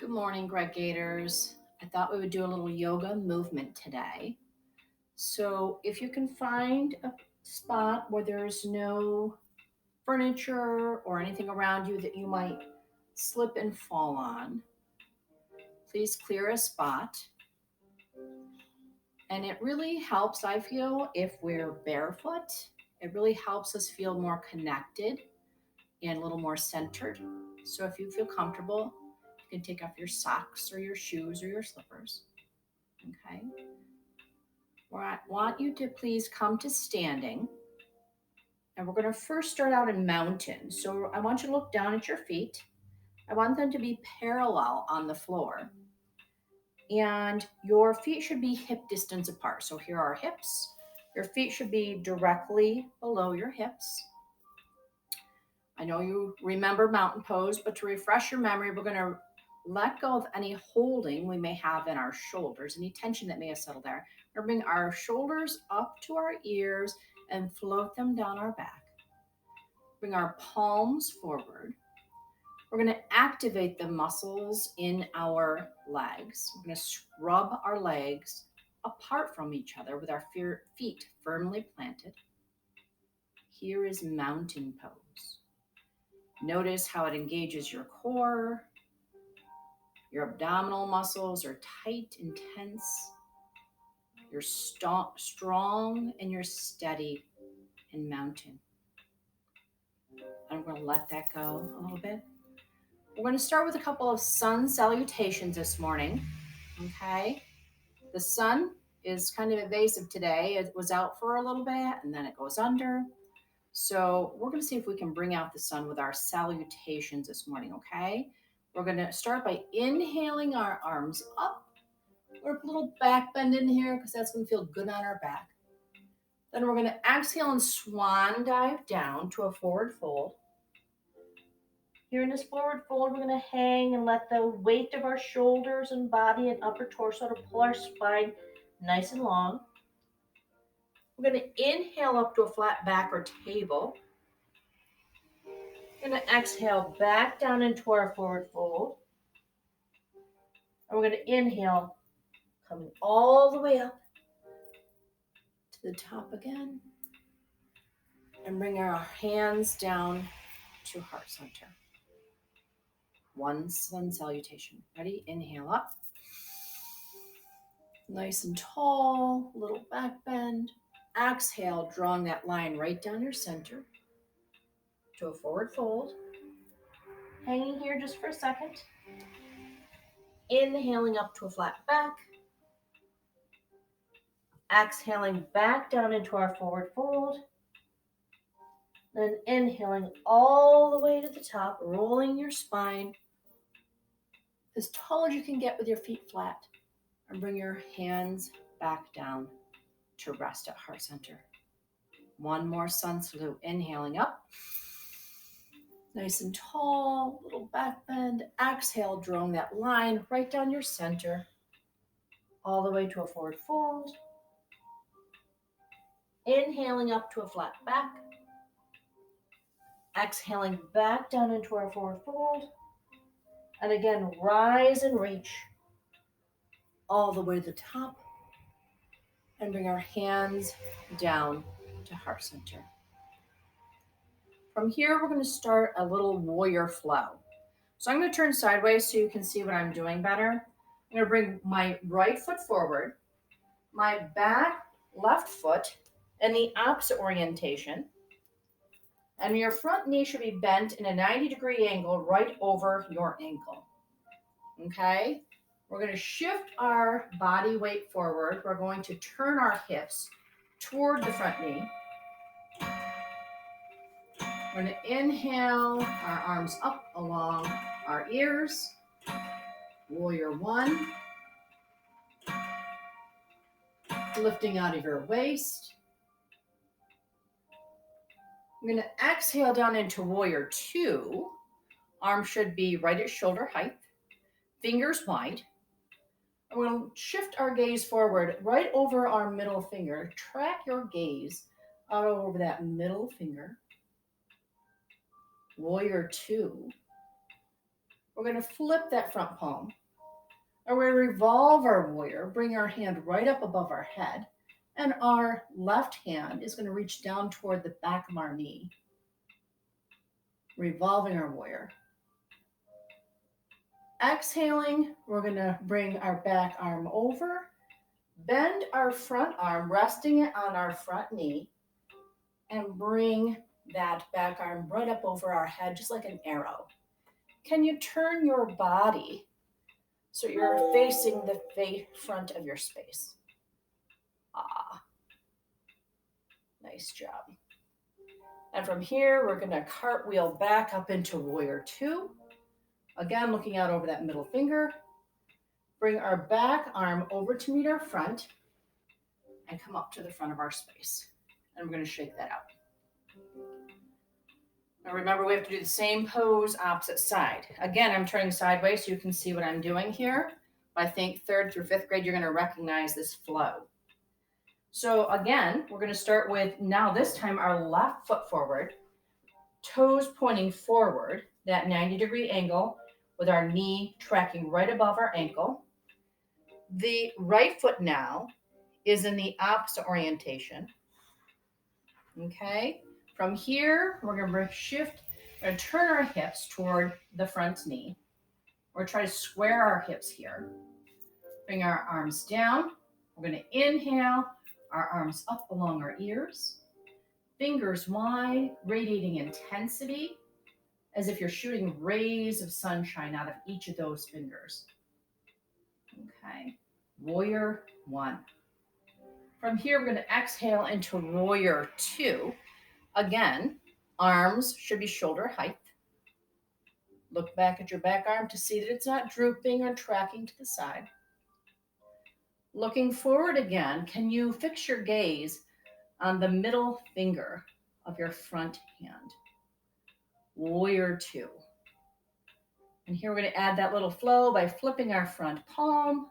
Good morning, Greg Gators. I thought we would do a little yoga movement today. So, if you can find a spot where there's no furniture or anything around you that you might slip and fall on, please clear a spot. And it really helps, I feel, if we're barefoot. It really helps us feel more connected and a little more centered. So, if you feel comfortable, you can take off your socks or your shoes or your slippers. Okay. I want you to please come to standing. And we're going to first start out in mountain. So I want you to look down at your feet. I want them to be parallel on the floor. And your feet should be hip distance apart. So here are our hips. Your feet should be directly below your hips. I know you remember mountain pose, but to refresh your memory, we're going to let go of any holding we may have in our shoulders, any tension that may have settled there. We're going to bring our shoulders up to our ears and float them down our back. Bring our palms forward. We're going to activate the muscles in our legs. We're going to scrub our legs apart from each other with our feet firmly planted. Here is mountain pose. Notice how it engages your core. Your abdominal muscles are tight and tense. You're strong and you're steady in mountain. I'm going to let that go a little bit. We're going to start with a couple of sun salutations this morning. Okay. The sun is kind of evasive today. It was out for a little bit and then it goes under. So we're going to see if we can bring out the sun with our salutations this morning. Okay. We're going to start by inhaling our arms up. We're a little back bend in here because that's going to feel good on our back. Then we're going to exhale and swan dive down to a forward fold. Here in this forward fold, we're going to hang and let the weight of our shoulders and body and upper torso to pull our spine nice and long. We're going to inhale up to a flat back or table. We're going to exhale back down into our forward fold. And we're going to inhale, coming all the way up to the top again. And bring our hands down to heart center. One sun salutation. Ready? Inhale up. Nice and tall, little back bend. Exhale, drawing that line right down your center to a forward fold. Hanging here just for a second. Inhaling up to a flat back. Exhaling back down into our forward fold. Then inhaling all the way to the top, rolling your spine as tall as you can get with your feet flat. And bring your hands back down to rest at heart center. One more sun salute. Inhaling up. Nice and tall, little back bend. Exhale, drawing that line right down your center, all the way to a forward fold. Inhaling up to a flat back. Exhaling back down into our forward fold. And again, rise and reach all the way to the top. And bring our hands down to heart center. From here, we're going to start a little warrior flow. So I'm going to turn sideways so you can see what I'm doing better. I'm going to bring my right foot forward, my back left foot in the opposite orientation, and your front knee should be bent in a 90-degree angle right over your ankle. Okay? We're going to shift our body weight forward. We're going to turn our hips toward the front knee. We're going to inhale our arms up along our ears. Warrior one. Lifting out of your waist. I'm going to exhale down into warrior two. Arms should be right at shoulder height. Fingers wide. And we're going to shift our gaze forward right over our middle finger. Track your gaze out over that middle finger. Warrior two. We're going to flip that front palm. And we're going to revolve our warrior, bring our hand right up above our head, and our left hand is going to reach down toward the back of our knee, revolving our warrior. Exhaling, we're going to bring our back arm over, bend our front arm, resting it on our front knee, and bring that back arm right up over our head, just like an arrow. Can you turn your body so you're facing the front of your space? Ah, nice job. And from here, we're going to cartwheel back up into warrior two. Again, looking out over that middle finger. Bring our back arm over to meet our front and come up to the front of our space. And we're going to shake that out. Now remember, we have to do the same pose opposite side. Again, I'm turning sideways so you can see what I'm doing here. I think 3rd through 5th grade, you're going to recognize this flow. So again, we're going to start with, now this time, our left foot forward, toes pointing forward, that 90-degree angle with our knee tracking right above our ankle. The right foot now is in the opposite orientation. Okay, from here, we're going to shift and turn our hips toward the front knee. We're trying to square our hips here. Bring our arms down. We're going to inhale, our arms up along our ears. Fingers wide, radiating intensity, as if you're shooting rays of sunshine out of each of those fingers. Okay, warrior one. From here, we're going to exhale into warrior two. Again, arms should be shoulder height. Look back at your back arm to see that it's not drooping or tracking to the side. Looking forward again, can you fix your gaze on the middle finger of your front hand? Warrior two. And here we're going to add that little flow by flipping our front palm.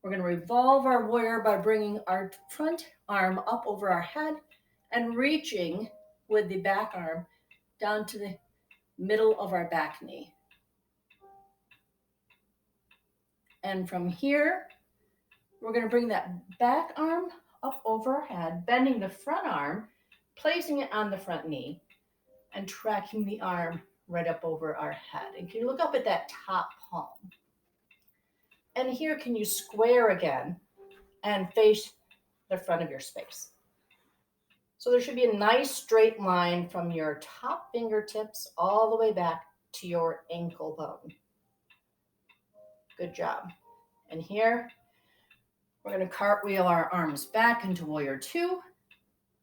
We're going to revolve our warrior by bringing our front arm up over our head and reaching with the back arm down to the middle of our back knee. And from here, we're going to bring that back arm up over our head, bending the front arm, placing it on the front knee, and tracking the arm right up over our head. And can you look up at that top palm? And here, can you square again and face the front of your space? So there should be a nice straight line from your top fingertips all the way back to your ankle bone. Good job. And here, we're going to cartwheel our arms back into warrior two.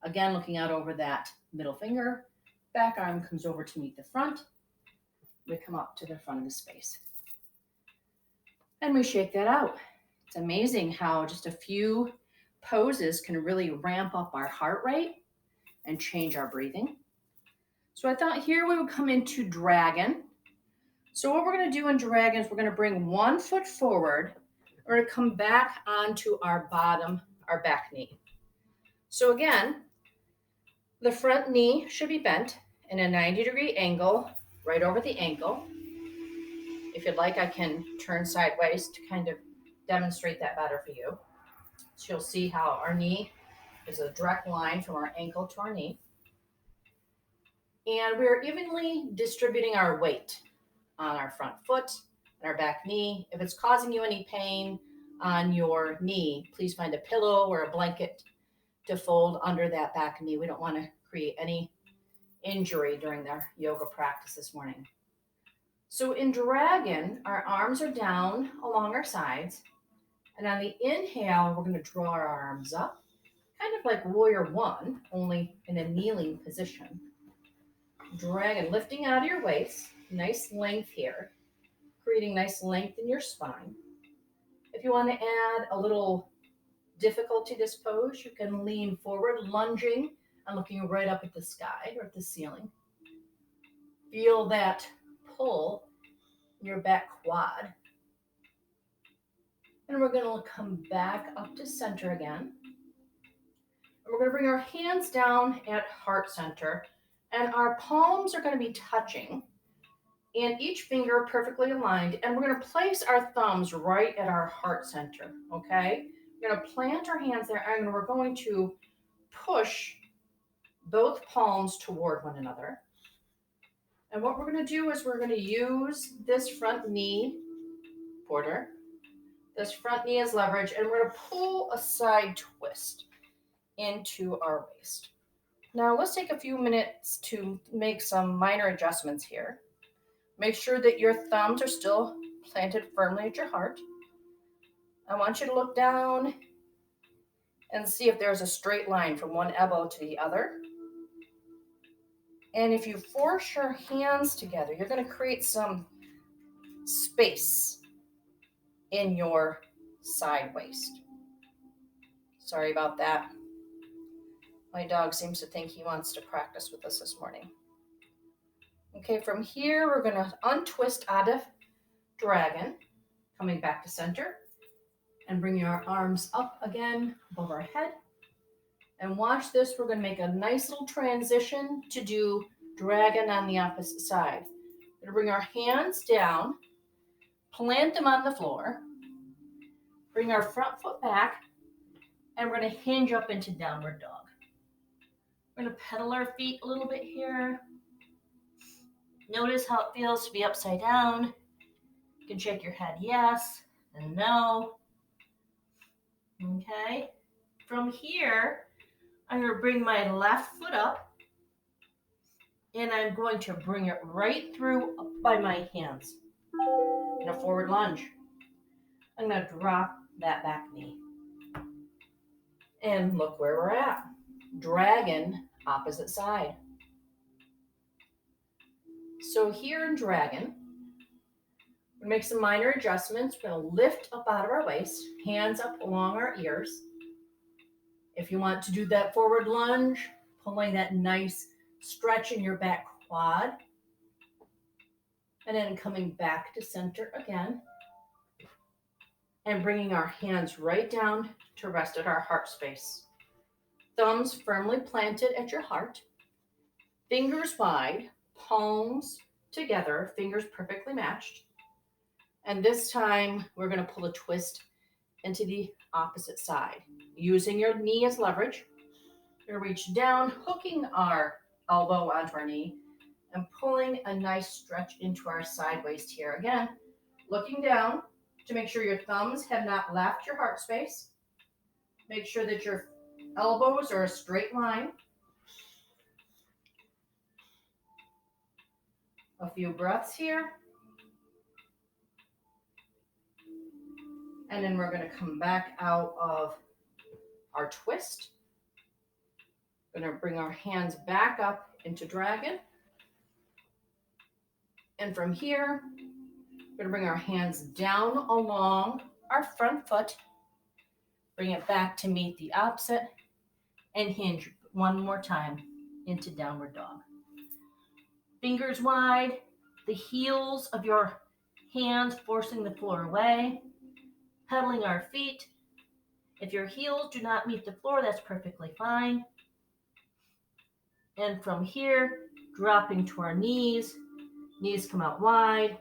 Again, looking out over that middle finger. Back arm comes over to meet the front. We come up to the front of the space. And we shake that out. It's amazing how just a few poses can really ramp up our heart rate and change our breathing. So I thought here we would come into dragon. So what we're going to do in dragon is we're going to bring one foot forward. We're going to come back onto our bottom, our back knee. So again, the front knee should be bent in a 90-degree angle right over the ankle. If you'd like, I can turn sideways to kind of demonstrate that better for you. So you'll see how our knee is a direct line from our ankle to our knee. And we're evenly distributing our weight on our front foot and our back knee. If it's causing you any pain on your knee, please find a pillow or a blanket to fold under that back knee. We don't want to create any injury during their yoga practice this morning. So in dragon, our arms are down along our sides. And on the inhale, we're going to draw our arms up, kind of like warrior one, only in a kneeling position. Dragon, lifting out of your waist, nice length here, creating nice length in your spine. If you want to add a little difficulty to this pose, you can lean forward, lunging and looking right up at the sky or at the ceiling. Feel that pull in your back quad. And we're going to come back up to center again. And we're going to bring our hands down at heart center, and our palms are going to be touching. and each finger perfectly aligned. And we're going to place our thumbs right at our heart center, okay? We're going to plant our hands there, and we're going to push both palms toward one another. And what we're going to do is we're going to use this front knee, Porter, this front knee as leverage, and we're going to pull a side twist into our waist. Now let's take a few minutes to make some minor adjustments here. Make sure that your thumbs are still planted firmly at your heart. I want you to look down and see if there's a straight line from one elbow to the other. And if you force your hands together, you're going to create some space in your side waist. Sorry about that. My dog seems to think he wants to practice with us this morning. Okay, from here, we're going to untwist out of dragon, coming back to center, and bring your arms up again above our head. And watch this, we're going to make a nice little transition to do dragon on the opposite side. We're going to bring our hands down, plant them on the floor, bring our front foot back, and we're going to hinge up into downward dog. We're going to pedal our feet a little bit here. Notice how it feels to be upside down. You can shake your head yes and no. Okay. From here, I'm going to bring my left foot up, and I'm going to bring it right through up by my hands in a forward lunge. I'm going to drop that back knee. And look where we're at. Dragon, opposite side. So here in dragon, we're going to make some minor adjustments. We're going to lift up out of our waist, hands up along our ears. If you want to do that forward lunge, pulling that nice stretch in your back quad. And then coming back to center again. And bringing our hands right down to rest at our heart space. Thumbs firmly planted at your heart. Fingers wide, palms together, fingers perfectly matched. And this time, we're going to pull a twist into the opposite side. Using your knee as leverage, we're going to reach down, hooking our elbow onto our knee, and pulling a nice stretch into our side waist here. Again, looking down to make sure your thumbs have not left your heart space. Make sure that your elbows are a straight line. A few breaths here. And then we're going to come back out of our twist. We're going to bring our hands back up into dragon. And from here, we're going to bring our hands down along our front foot. Bring it back to meet the opposite. And hinge one more time into downward dog. Fingers wide, the heels of your hands forcing the floor away. Pedaling our feet. If your heels do not meet the floor, that's perfectly fine. And from here, dropping to our knees. Knees come out wide.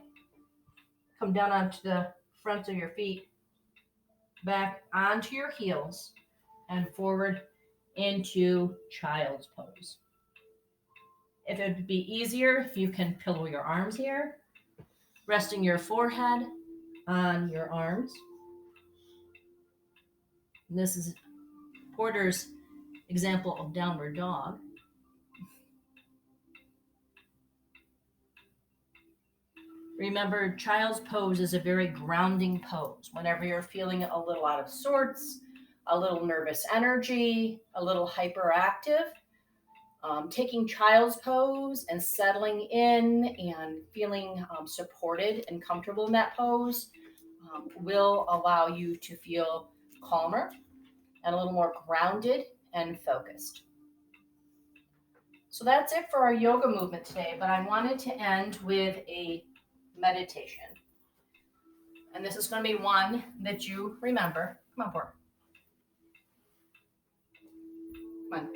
Come down onto the fronts of your feet. Back onto your heels. And forward into child's pose. If it would be easier, if you can pillow your arms here. Resting your forehead on your arms. And this is Porter's example of downward dog. Remember, child's pose is a very grounding pose. Whenever you're feeling a little out of sorts, a little nervous energy, a little hyperactive, taking child's pose and settling in and feeling supported and comfortable in that pose will allow you to feel calmer and a little more grounded and focused. So that's it for our yoga movement today, but I wanted to end with a meditation. And this is going to be one that you remember. Come on, Porter. Come on.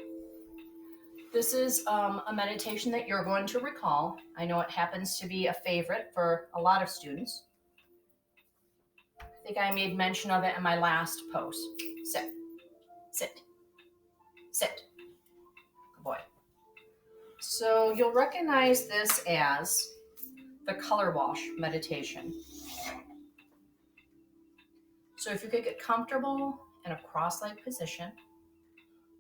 This is a meditation that you're going to recall. I know it happens to be a favorite for a lot of students. I think I made mention of it in my last post. Sit, sit, sit. Good boy. So you'll recognize this as the color wash meditation. So if you could get comfortable in a cross-legged position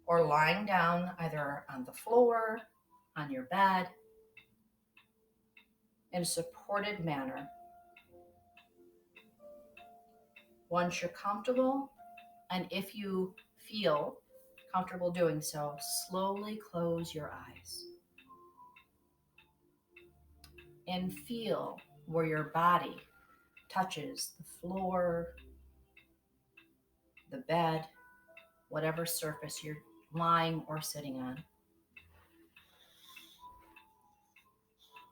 or lying down either on the floor, on your bed, in a supported manner. Once you're comfortable, and if you feel comfortable doing so, slowly close your eyes and feel where your body touches the floor, the bed, whatever surface you're lying or sitting on.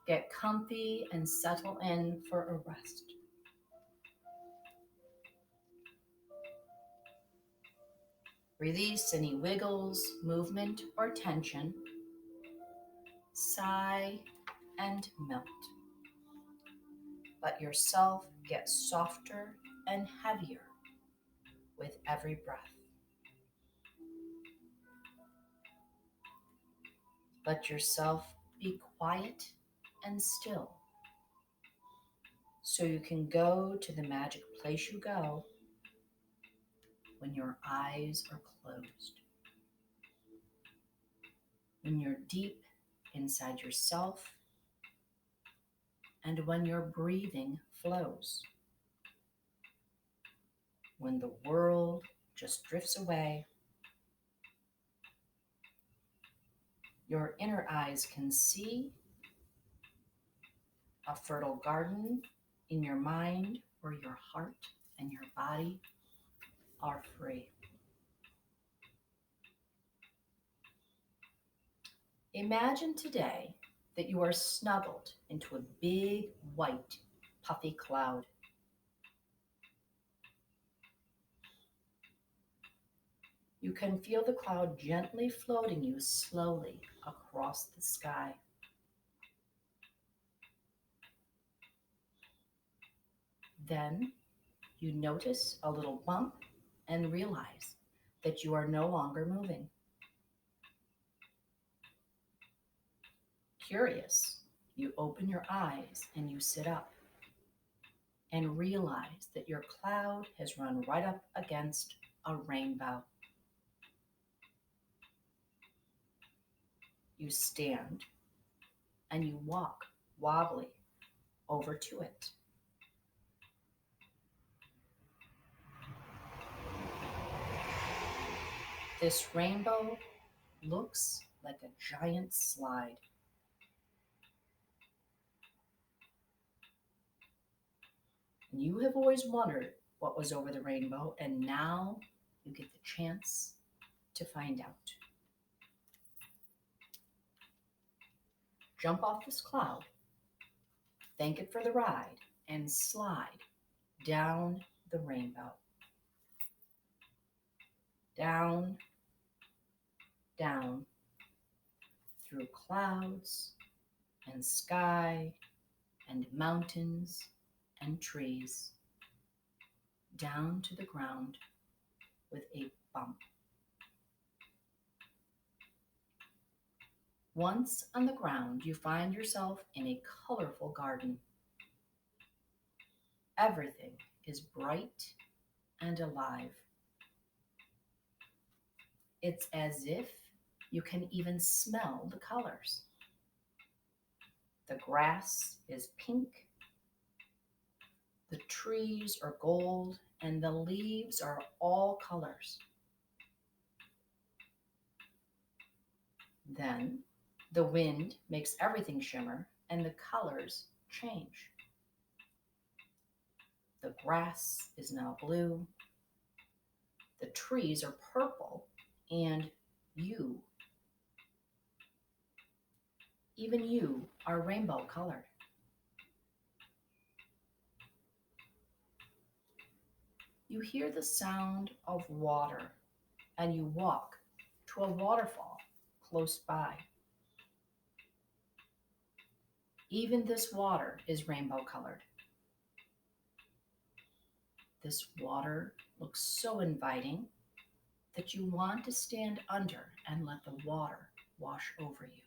Get comfy and settle in for a rest. Release any wiggles, movement, or tension. Sigh and melt. Let yourself get softer and heavier with every breath. Let yourself be quiet and still so you can go to the magic place you go when your eyes are closed. When you're deep inside yourself and when your breathing flows. When the world just drifts away, your inner eyes can see a fertile garden in your mind where your heart and your body are free. Imagine today that you are snuggled into a big, white, puffy cloud. You can feel the cloud gently floating you slowly across the sky. Then you notice a little bump and realize that you are no longer moving. Curious, you open your eyes and you sit up and realize that your cloud has run right up against a rainbow. You stand and you walk wobbly over to it. This rainbow looks like a giant slide. And you have always wondered what was over the rainbow, and now you get the chance to find out. Jump off this cloud, thank it for the ride, and slide down the rainbow. Down, down, through clouds and sky and mountains and trees, down to the ground with a bump. Once on the ground, you find yourself in a colorful garden. Everything is bright and alive. It's as if you can even smell the colors. The grass is pink, the trees are gold, and the leaves are all colors. Then the wind makes everything shimmer and the colors change. The grass is now blue, the trees are purple, and you, even you, are rainbow colored. You hear the sound of water and you walk to a waterfall close by. Even this water is rainbow colored. This water looks so inviting that you want to stand under and let the water wash over you.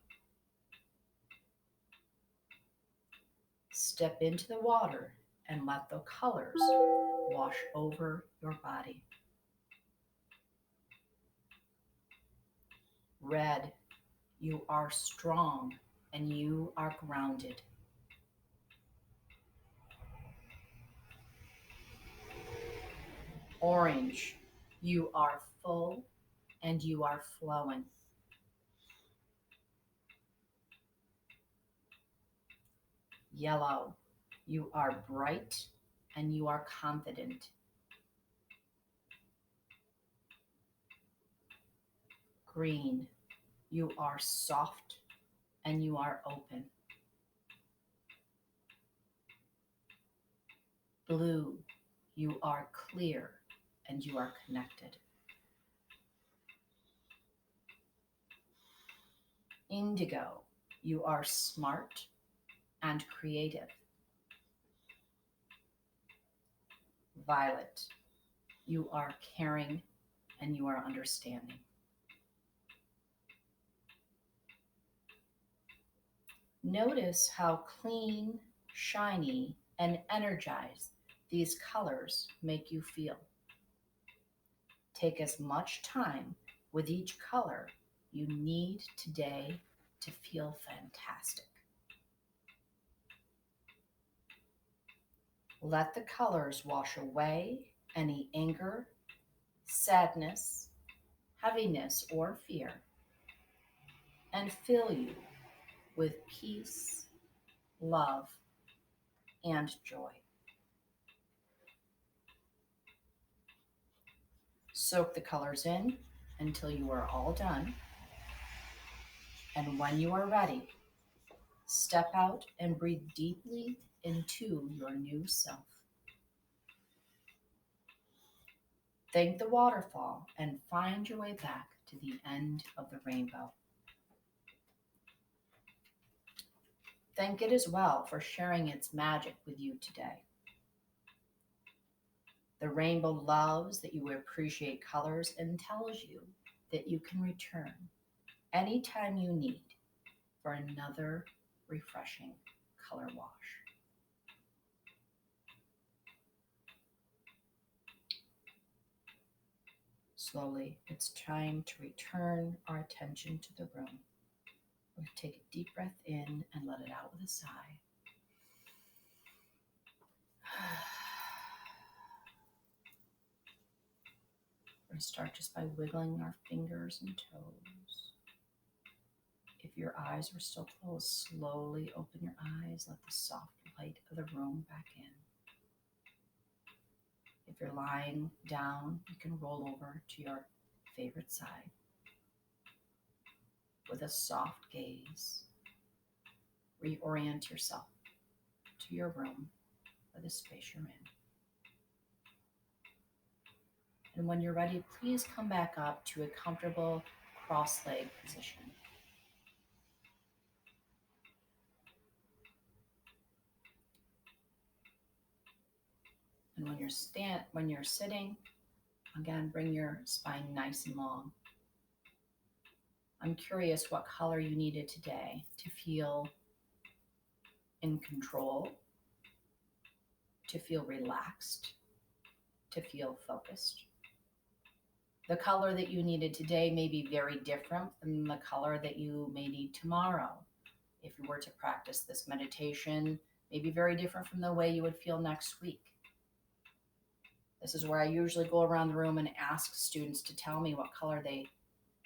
Step into the water and let the colors wash over your body. Red, you are strong and you are grounded. Orange, you are full and you are flowing. Yellow, you are bright and you are confident. Green, you are soft and you are open. Blue, you are clear and you are connected. Indigo, you are smart and creative. Violet, you are caring and you are understanding. Notice how clean, shiny, and energized these colors make you feel. Take as much time with each color you need today to feel fantastic. Let the colors wash away any anger, sadness, heaviness, or fear, and fill you with peace, love, and joy. Soak the colors in until you are all done. And when you are ready, step out and breathe deeply into your new self. Thank the waterfall and find your way back to the end of the rainbow. Thank it as well for sharing its magic with you today. The rainbow loves that you appreciate colors and tells you that you can return anytime you need for another refreshing color wash. Slowly, it's time to return our attention to the room. We'll take a deep breath in and let it out with a sigh. We're going to start just by wiggling our fingers and toes. If your eyes were still closed, slowly open your eyes. Let the soft light of the room back in. If you're lying down, you can roll over to your favorite side with a soft gaze. Reorient yourself to your room or the space you're in. And when you're ready, please come back up to a comfortable cross-leg position. And when you're sitting, again, bring your spine nice and long. I'm curious what color you needed today to feel in control, to feel relaxed, to feel focused. The color that you needed today may be very different than the color that you may need tomorrow. If you were to practice this meditation, may be very different from the way you would feel next week. This is where I usually go around the room and ask students to tell me what color they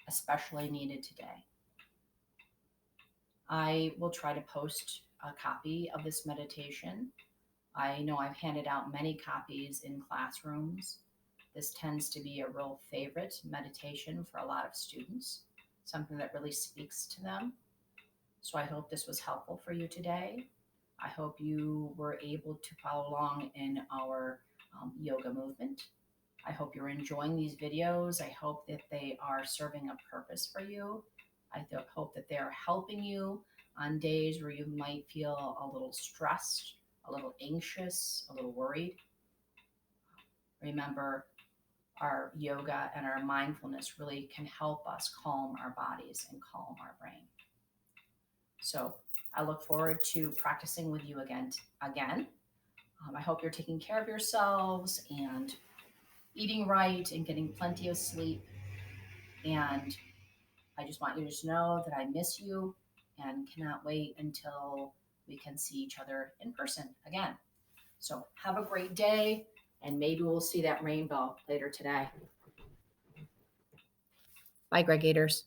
especially needed today. I will try to post a copy of this meditation. I know I've handed out many copies in classrooms. This tends to be a real favorite meditation for a lot of students, something that really speaks to them. So I hope this was helpful for you today. I hope you were able to follow along in our yoga movement. I hope you're enjoying these videos. I hope that they are serving a purpose for you. hope that they're helping you on days where you might feel a little stressed, a little anxious, a little worried. Remember, our yoga and our mindfulness really can help us calm our bodies and calm our brain. So I look forward to practicing with you again. I hope you're taking care of yourselves and eating right and getting plenty of sleep. And I just want you to know that I miss you and cannot wait until we can see each other in person again. So have a great day, and maybe we'll see that rainbow later today. Bye, Greg Gators.